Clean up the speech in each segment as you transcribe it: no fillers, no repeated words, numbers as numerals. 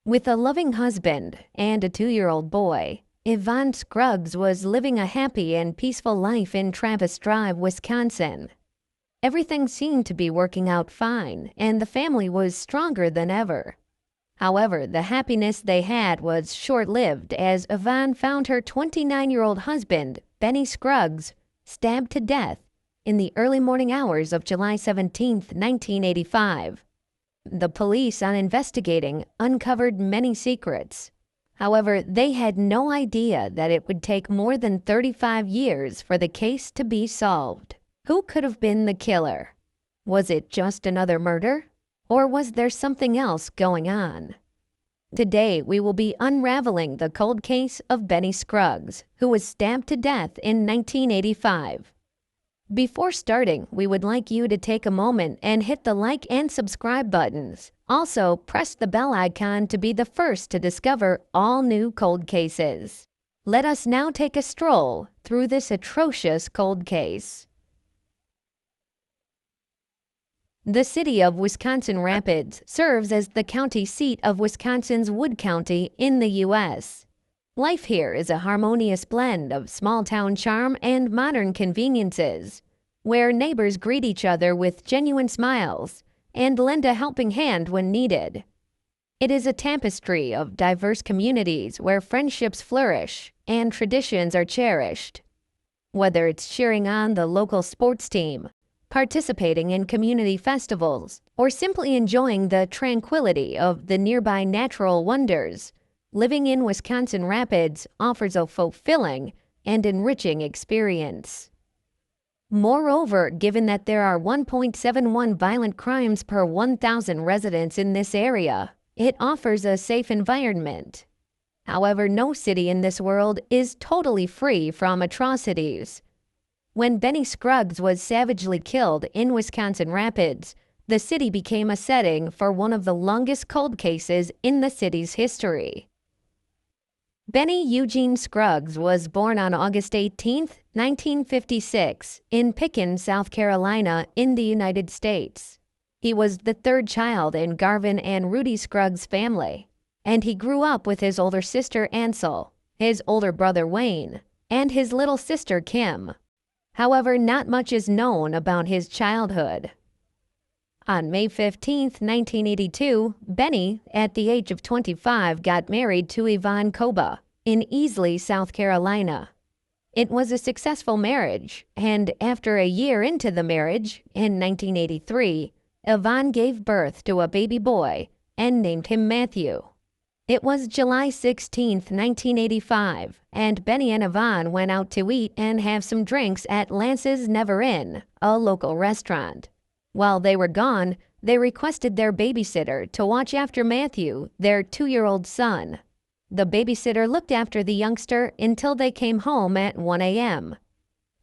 With a loving husband and a 2-year-old boy, Yvonne Scruggs was living a happy and peaceful life in Travis Drive, Wisconsin. Everything seemed to be working out fine, and the family was stronger than ever. However, the happiness they had was short-lived as Yvonne found her 29-year-old husband, Benny Scruggs, stabbed to death in the early morning hours of July 17, 1985. The police, on investigating, uncovered many secrets. However, they had no idea that it would take more than 35 years for the case to be solved. Who could have been the killer? Was it just another murder? Or was there something else going on? Today, we will be unraveling the cold case of Benny Scruggs, who was stabbed to death in 1985. Before starting, we would like you to take a moment and hit the like and subscribe buttons. Also, press the bell icon to be the first to discover all new cold cases. Let us now take a stroll through this atrocious cold case. The city of Wisconsin Rapids serves as the county seat of Wisconsin's Wood County in the U.S. Life here is a harmonious blend of small-town charm and modern conveniences, where neighbors greet each other with genuine smiles and lend a helping hand when needed. It is a tapestry of diverse communities where friendships flourish and traditions are cherished. Whether it's cheering on the local sports team, participating in community festivals, or simply enjoying the tranquility of the nearby natural wonders, living in Wisconsin Rapids offers a fulfilling and enriching experience. Moreover, given that there are 1.71 violent crimes per 1,000 residents in this area, it offers a safe environment. However, no city in this world is totally free from atrocities. When Benny Scruggs was savagely killed in Wisconsin Rapids, the city became a setting for one of the longest cold cases in the city's history. Benny Eugene Scruggs was born on August 18, 1956, in Pickens, South Carolina, in the United States. He was the third child in Garvin and Rudy Scruggs' family, and he grew up with his older sister Ansel, his older brother Wayne, and his little sister Kim. However, not much is known about his childhood. On May 15, 1982, Benny, at the age of 25, got married to Yvonne Koba in Easley, South Carolina. It was a successful marriage, and after a year into the marriage, in 1983, Yvonne gave birth to a baby boy and named him Matthew. It was July 16, 1985, and Benny and Yvonne went out to eat and have some drinks at Lance's Never Inn, a local restaurant. While they were gone, they requested their babysitter to watch after Matthew, their 2-year-old son. The babysitter looked after the youngster until they came home at 1 a.m.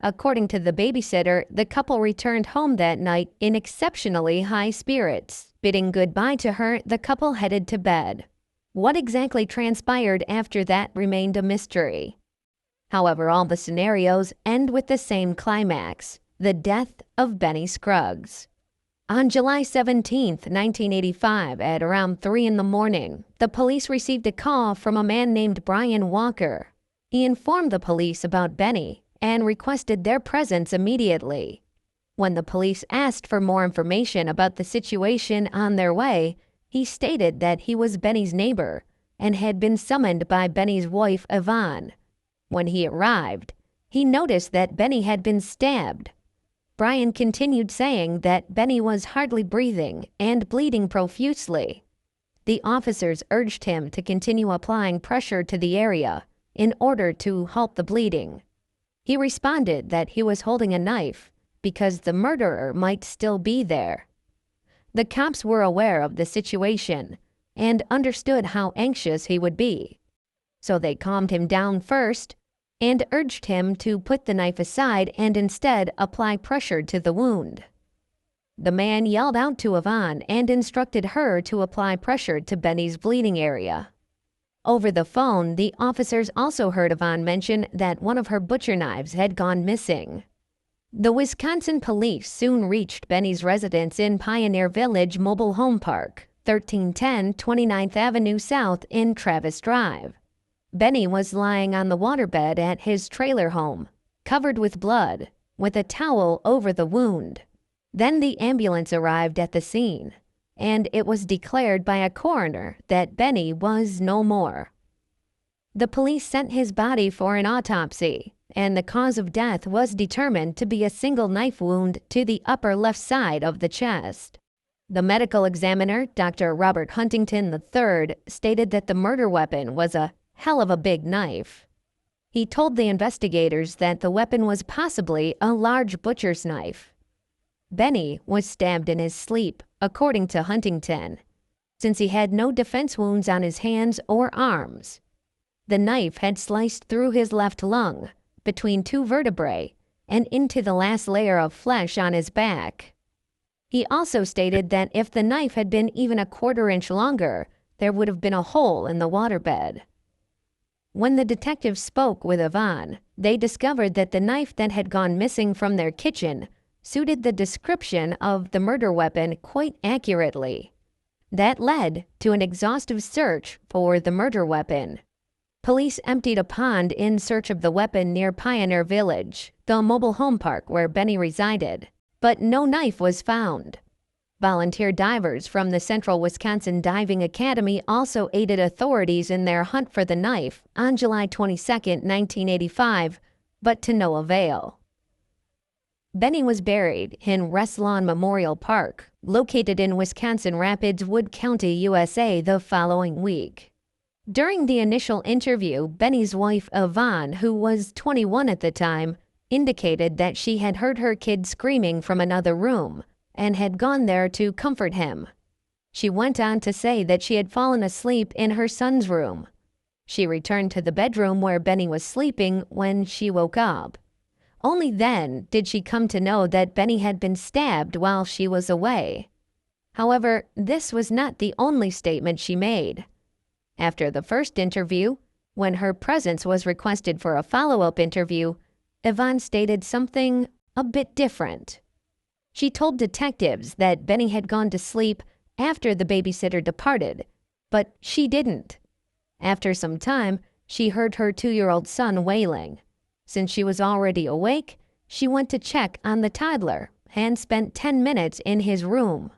According to the babysitter, the couple returned home that night in exceptionally high spirits. Bidding goodbye to her, the couple headed to bed. What exactly transpired after that remained a mystery. However, all the scenarios end with the same climax: the death of Benny Scruggs. On July 17, 1985, at around 3 in the morning, the police received a call from a man named Brian Walker. He informed the police about Benny and requested their presence immediately. When the police asked for more information about the situation on their way, he stated that he was Benny's neighbor and had been summoned by Benny's wife, Yvonne. When he arrived, he noticed that Benny had been stabbed. Brian continued saying that Benny was hardly breathing and bleeding profusely. The officers urged him to continue applying pressure to the area in order to halt the bleeding. He responded that he was holding a knife because the murderer might still be there. The cops were aware of the situation and understood how anxious he would be, so they calmed him down first and urged him to put the knife aside and instead apply pressure to the wound. The man yelled out to Yvonne and instructed her to apply pressure to Benny's bleeding area. Over the phone, the officers also heard Yvonne mention that one of her butcher knives had gone missing. The Wisconsin police soon reached Benny's residence in Pioneer Village Mobile Home Park, 1310 29th Avenue South in Travis Drive. Benny was lying on the waterbed at his trailer home, covered with blood, with a towel over the wound. Then the ambulance arrived at the scene, and it was declared by a coroner that Benny was no more. The police sent his body for an autopsy, and the cause of death was determined to be a single knife wound to the upper left side of the chest. The medical examiner, Dr. Robert Huntington III, stated that the murder weapon was a hell of a big knife. He told the investigators that the weapon was possibly a large butcher's knife. Benny was stabbed in his sleep, according to Huntington, since he had no defense wounds on his hands or arms. The knife had sliced through his left lung, between two vertebrae, and into the last layer of flesh on his back. He also stated that if the knife had been even a quarter-inch longer, there would have been a hole in the waterbed. When the detectives spoke with Yvonne, they discovered that the knife that had gone missing from their kitchen suited the description of the murder weapon quite accurately. That led to an exhaustive search for the murder weapon. Police emptied a pond in search of the weapon near Pioneer Village, the mobile home park where Benny resided, but no knife was found. Volunteer divers from the Central Wisconsin Diving Academy also aided authorities in their hunt for the knife on July 22, 1985, but to no avail. Benny was buried in Rest Lawn Memorial Park, located in Wisconsin Rapids, Wood County, USA, the following week. During the initial interview, Benny's wife, Yvonne, who was 21 at the time, indicated that she had heard her kid screaming from another room and had gone there to comfort him. She went on to say that she had fallen asleep in her son's room. She returned to the bedroom where Benny was sleeping when she woke up. Only then did she come to know that Benny had been stabbed while she was away. However, this was not the only statement she made. After the first interview, when her presence was requested for a follow-up interview, Yvonne stated something a bit different. She told detectives that Benny had gone to sleep after the babysitter departed, but she didn't. After some time, she heard her 2-year-old son wailing. Since she was already awake, she went to check on the toddler and spent 10 minutes in his room.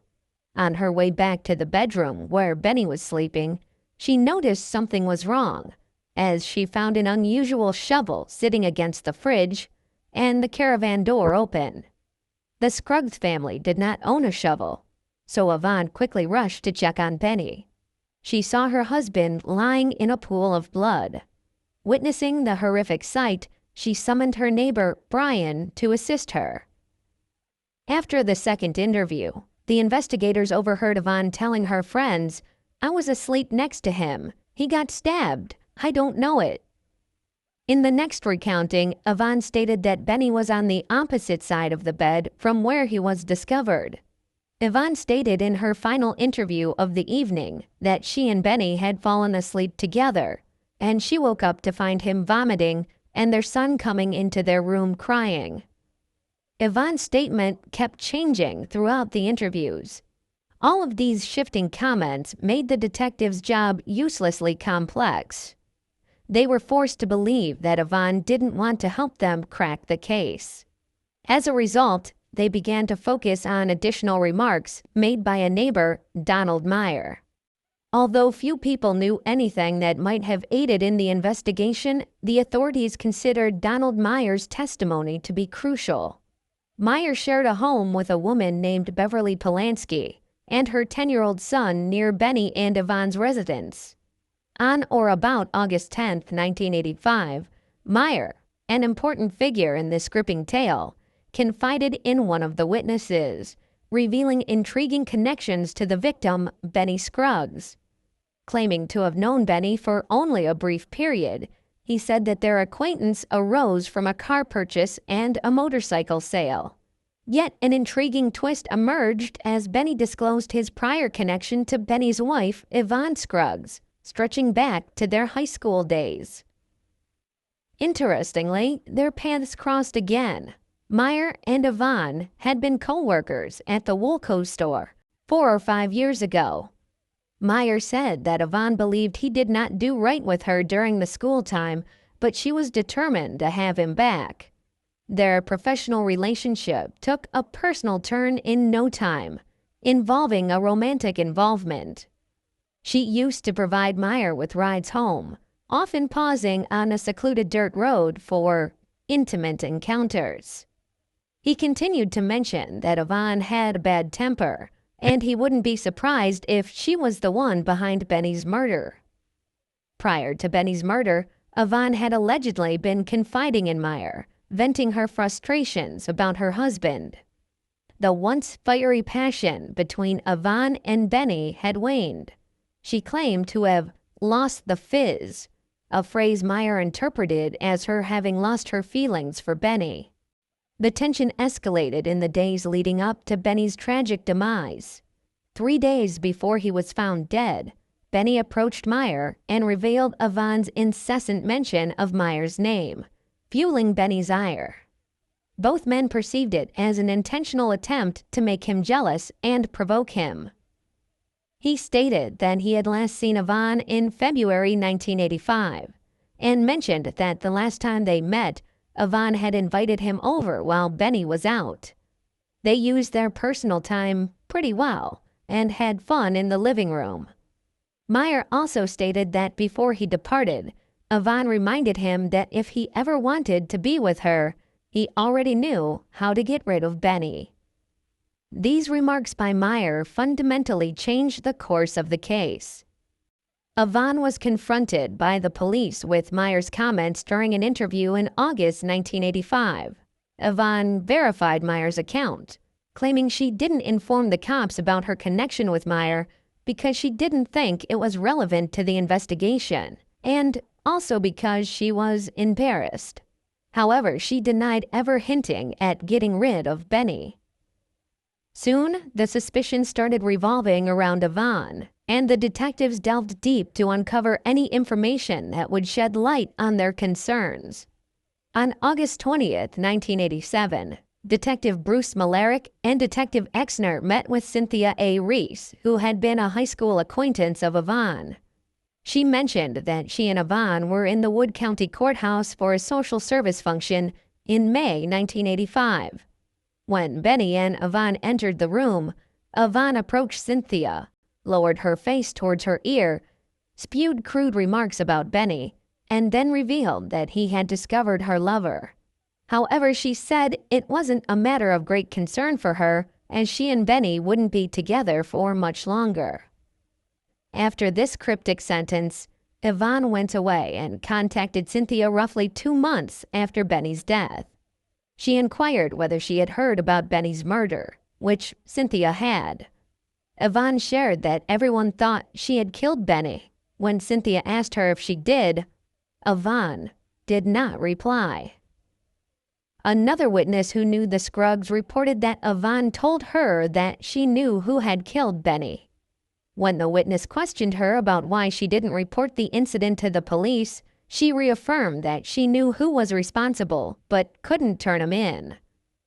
On her way back to the bedroom where Benny was sleeping, she noticed something was wrong, as she found an unusual shovel sitting against the fridge and the caravan door open. The Scruggs family did not own a shovel, so Yvonne quickly rushed to check on Benny. She saw her husband lying in a pool of blood. Witnessing the horrific sight, she summoned her neighbor, Brian, to assist her. After the second interview, the investigators overheard Yvonne telling her friends, "I was asleep next to him. He got stabbed. I don't know it." In the next recounting, Yvonne stated that Benny was on the opposite side of the bed from where he was discovered. Yvonne stated in her final interview of the evening that she and Benny had fallen asleep together, and she woke up to find him vomiting and their son coming into their room crying. Yvonne's statement kept changing throughout the interviews. All of these shifting comments made the detectives' job uselessly complex. They were forced to believe that Yvonne didn't want to help them crack the case. As a result, they began to focus on additional remarks made by a neighbor, Donald Meyer. Although few people knew anything that might have aided in the investigation, the authorities considered Donald Meyer's testimony to be crucial. Meyer shared a home with a woman named Beverly Polanski and her 10-year-old son near Benny and Yvonne's residence. On or about August 10, 1985, Meyer, an important figure in this gripping tale, confided in one of the witnesses, revealing intriguing connections to the victim, Benny Scruggs. Claiming to have known Benny for only a brief period, he said that their acquaintance arose from a car purchase and a motorcycle sale. Yet an intriguing twist emerged as Benny disclosed his prior connection to Benny's wife, Yvonne Scruggs, stretching back to their high school days. Interestingly, their paths crossed again. Meyer and Yvonne had been co-workers at the Woolco store 4 or 5 years ago. Meyer said that Yvonne believed he did not do right with her during the school time, but she was determined to have him back. Their professional relationship took a personal turn in no time, involving a romantic involvement. She used to provide Meyer with rides home, often pausing on a secluded dirt road for intimate encounters. He continued to mention that Yvonne had a bad temper, and he wouldn't be surprised if she was the one behind Benny's murder. Prior to Benny's murder, Yvonne had allegedly been confiding in Meyer, venting her frustrations about her husband. The once fiery passion between Yvonne and Benny had waned. She claimed to have lost the fizz, a phrase Meyer interpreted as her having lost her feelings for Benny. The tension escalated in the days leading up to Benny's tragic demise. 3 days before he was found dead, Benny approached Meyer and revealed Yvonne's incessant mention of Meyer's name, fueling Benny's ire. Both men perceived it as an intentional attempt to make him jealous and provoke him. He stated that he had last seen Yvonne in February 1985 and mentioned that the last time they met, Yvonne had invited him over while Benny was out. They used their personal time pretty well and had fun in the living room. Meyer also stated that before he departed, Yvonne reminded him that if he ever wanted to be with her, he already knew how to get rid of Benny. These remarks by Meyer fundamentally changed the course of the case. Yvonne was confronted by the police with Meyer's comments during an interview in August 1985. Yvonne verified Meyer's account, claiming she didn't inform the cops about her connection with Meyer because she didn't think it was relevant to the investigation, and also because she was embarrassed. However, she denied ever hinting at getting rid of Benny. Soon, the suspicion started revolving around Yvonne, and the detectives delved deep to uncover any information that would shed light on their concerns. On August 20th, 1987, Detective Bruce Malarick and Detective Exner met with Cynthia A. Reese, who had been a high school acquaintance of Yvonne. She mentioned that she and Yvonne were in the Wood County Courthouse for a social service function in May 1985. When Benny and Yvonne entered the room, Yvonne approached Cynthia, lowered her face towards her ear, spewed crude remarks about Benny, and then revealed that he had discovered her lover. However, she said it wasn't a matter of great concern for her, as she and Benny wouldn't be together for much longer. After this cryptic sentence, Yvonne went away and contacted Cynthia roughly 2 months after Benny's death. She inquired whether she had heard about Benny's murder, which Cynthia had. Yvonne shared that everyone thought she had killed Benny. When Cynthia asked her if she did, Yvonne did not reply. Another witness who knew the Scruggs reported that Yvonne told her that she knew who had killed Benny. When the witness questioned her about why she didn't report the incident to the police, she reaffirmed that she knew who was responsible, but couldn't turn him in.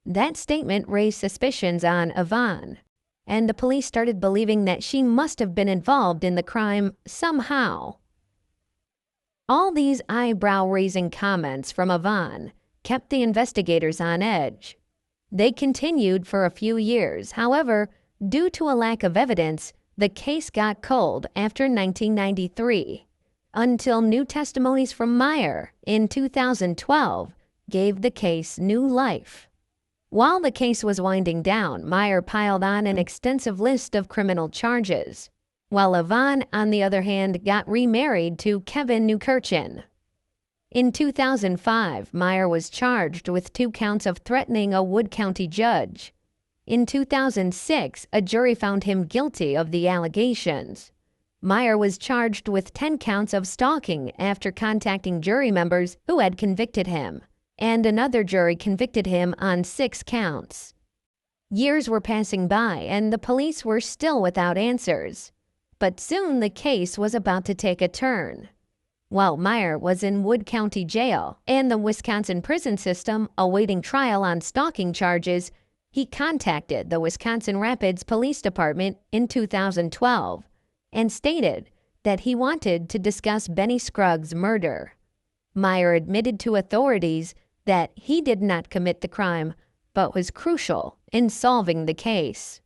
That statement raised suspicions on Yvonne, and the police started believing that she must have been involved in the crime somehow. All these eyebrow-raising comments from Yvonne kept the investigators on edge. They continued for a few years. However, due to a lack of evidence, the case got cold after 1993, until new testimonies from Meyer in 2012 gave the case new life. While the case was winding down, Meyer piled on an extensive list of criminal charges, while Yvonne, on the other hand, got remarried to Kevin Newkirchen. In 2005, Meyer was charged with 2 counts of threatening a Wood County judge. In 2006, a jury found him guilty of the allegations. Meyer was charged with 10 counts of stalking after contacting jury members who had convicted him, and another jury convicted him on 6 counts. Years were passing by, and the police were still without answers. But soon the case was about to take a turn. While Meyer was in Wood County Jail and the Wisconsin prison system awaiting trial on stalking charges, he contacted the Wisconsin Rapids Police Department in 2012 and stated that he wanted to discuss Benny Scruggs' murder. Meyer admitted to authorities that he did not commit the crime, but was crucial in solving the case.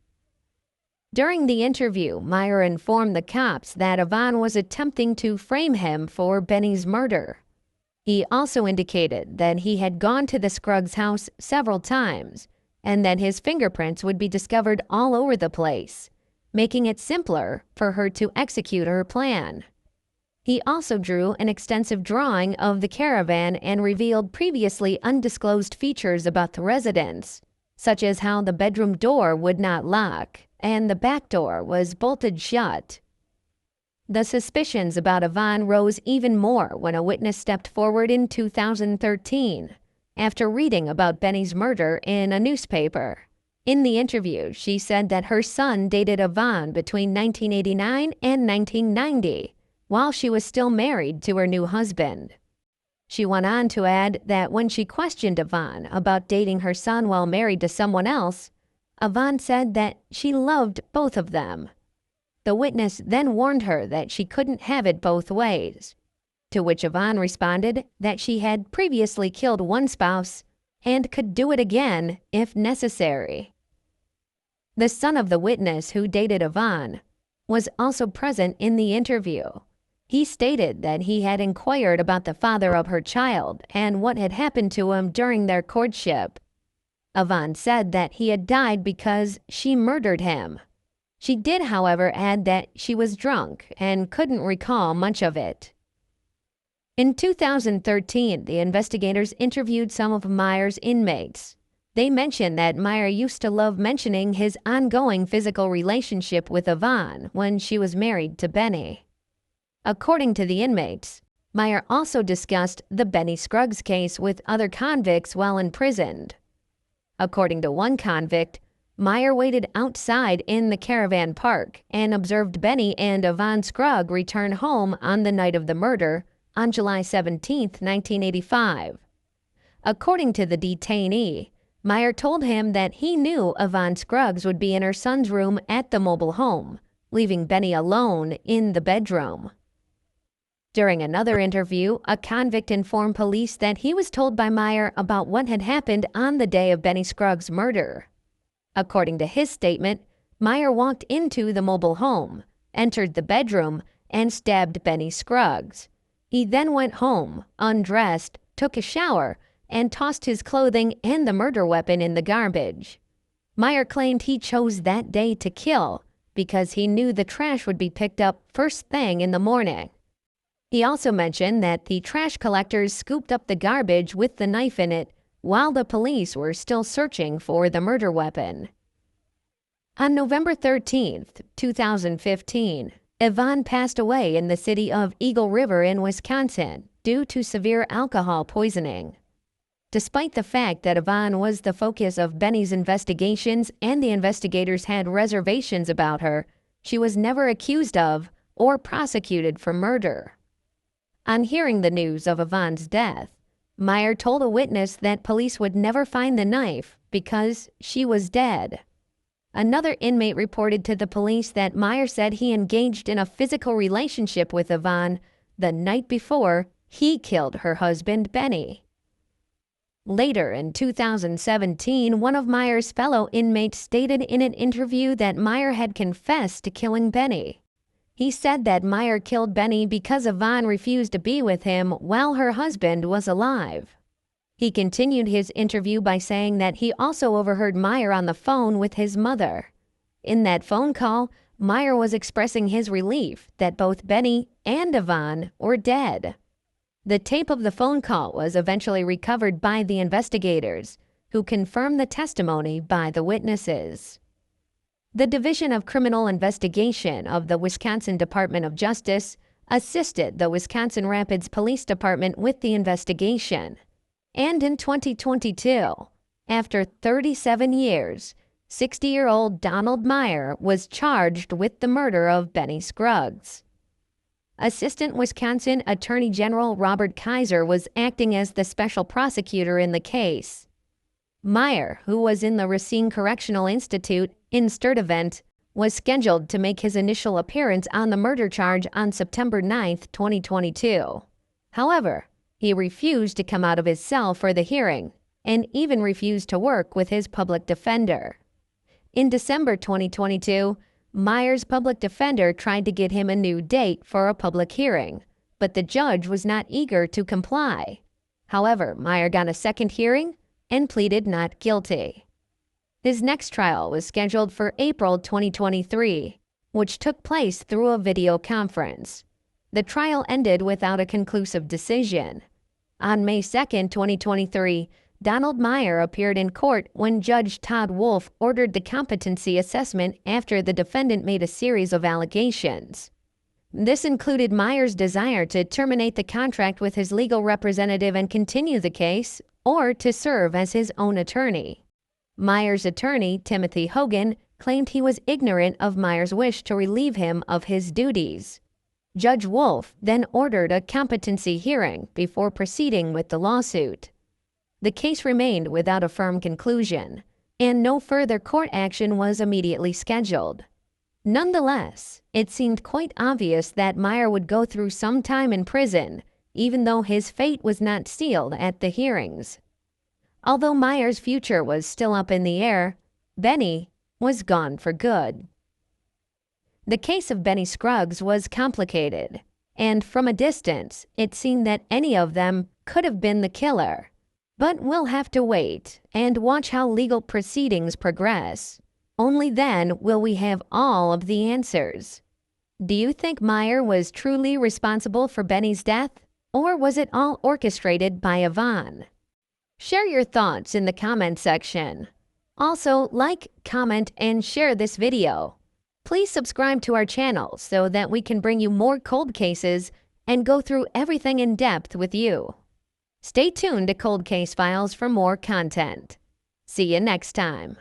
During the interview, Meyer informed the cops that Yvonne was attempting to frame him for Benny's murder. He also indicated that he had gone to the Scruggs house several times and that his fingerprints would be discovered all over the place, making it simpler for her to execute her plan. He also drew an extensive drawing of the caravan and revealed previously undisclosed features about the residence, such as how the bedroom door would not lock and the back door was bolted shut. The suspicions about Yvonne rose even more when a witness stepped forward in 2013 after reading about Benny's murder in a newspaper. In the interview, she said that her son dated Yvonne between 1989 and 1990, while she was still married to her new husband. She went on to add that when she questioned Yvonne about dating her son while married to someone else, Yvonne said that she loved both of them. The witness then warned her that she couldn't have it both ways, to which Yvonne responded that she had previously killed one spouse and could do it again if necessary. The son of the witness who dated Yvonne was also present in the interview. He stated that he had inquired about the father of her child and what had happened to him during their courtship. Yvonne said that he had died because she murdered him. She did, however, add that she was drunk and couldn't recall much of it. In 2013, the investigators interviewed some of Meyer's inmates. They mentioned that Meyer used to love mentioning his ongoing physical relationship with Yvonne when she was married to Benny. According to the inmates, Meyer also discussed the Benny Scruggs case with other convicts while imprisoned. According to one convict, Meyer waited outside in the caravan park and observed Benny and Yvonne Scruggs return home on the night of the murder on July 17, 1985. According to the detainee, Meyer told him that he knew Yvonne Scruggs would be in her son's room at the mobile home, leaving Benny alone in the bedroom. During another interview, a convict informed police that he was told by Meyer about what had happened on the day of Benny Scruggs' murder. According to his statement, Meyer walked into the mobile home, entered the bedroom, and stabbed Benny Scruggs. He then went home, undressed, took a shower, and tossed his clothing and the murder weapon in the garbage. Meyer claimed he chose that day to kill because he knew the trash would be picked up first thing in the morning. He also mentioned that the trash collectors scooped up the garbage with the knife in it while the police were still searching for the murder weapon. On November 13, 2015, Yvonne passed away in the city of Eagle River in Wisconsin due to severe alcohol poisoning. Despite the fact that Yvonne was the focus of Benny's investigations and the investigators had reservations about her, she was never accused of or prosecuted for murder. On hearing the news of Yvonne's death, Meyer told a witness that police would never find the knife because she was dead. Another inmate reported to the police that Meyer said he engaged in a physical relationship with Yvonne the night before he killed her husband, Benny. Later in 2017, one of Meyer's fellow inmates stated in an interview that Meyer had confessed to killing Benny. He said that Meyer killed Benny because Yvonne refused to be with him while her husband was alive. He continued his interview by saying that he also overheard Meyer on the phone with his mother. In that phone call, Meyer was expressing his relief that both Benny and Yvonne were dead. The tape of the phone call was eventually recovered by the investigators, who confirmed the testimony by the witnesses. The Division of Criminal Investigation of the Wisconsin Department of Justice assisted the Wisconsin Rapids Police Department with the investigation. And in 2022, after 37 years, 60-year-old Donald Meyer was charged with the murder of Benny Scruggs. Assistant Wisconsin Attorney General Robert Kaiser was acting as the special prosecutor in the case. Meyer, who was in the Racine Correctional Institute in Sturtevant, was scheduled to make his initial appearance on the murder charge on September 9, 2022. However, he refused to come out of his cell for the hearing and even refused to work with his public defender. In December 2022, Meyer's public defender tried to get him a new date for a public hearing, but the judge was not eager to comply. However, Meyer got a second hearing and pleaded not guilty. His next trial was scheduled for April 2023, which took place through a video conference. The trial ended without a conclusive decision. On May 2, 2023, Donald Meyer appeared in court when Judge Todd Wolf ordered the competency assessment after the defendant made a series of allegations. This included Meyer's desire to terminate the contract with his legal representative and continue the case, or to serve as his own attorney. Meyer's attorney, Timothy Hogan, claimed he was ignorant of Meyer's wish to relieve him of his duties. Judge Wolf then ordered a competency hearing before proceeding with the lawsuit. The case remained without a firm conclusion, and no further court action was immediately scheduled. Nonetheless, it seemed quite obvious that Meyer would go through some time in prison, even though his fate was not sealed at the hearings. Although Meyer's future was still up in the air, Benny was gone for good. The case of Benny Scruggs was complicated, and from a distance, it seemed that any of them could have been the killer. But we'll have to wait and watch how legal proceedings progress. Only then will we have all of the answers. Do you think Meyer was truly responsible for Benny's death, or was it all orchestrated by Yvonne? Share your thoughts in the comment section. Also, like, comment, and share this video. Please subscribe to our channel so that we can bring you more cold cases and go through everything in depth with you. Stay tuned to Cold Case Files for more content. See you next time.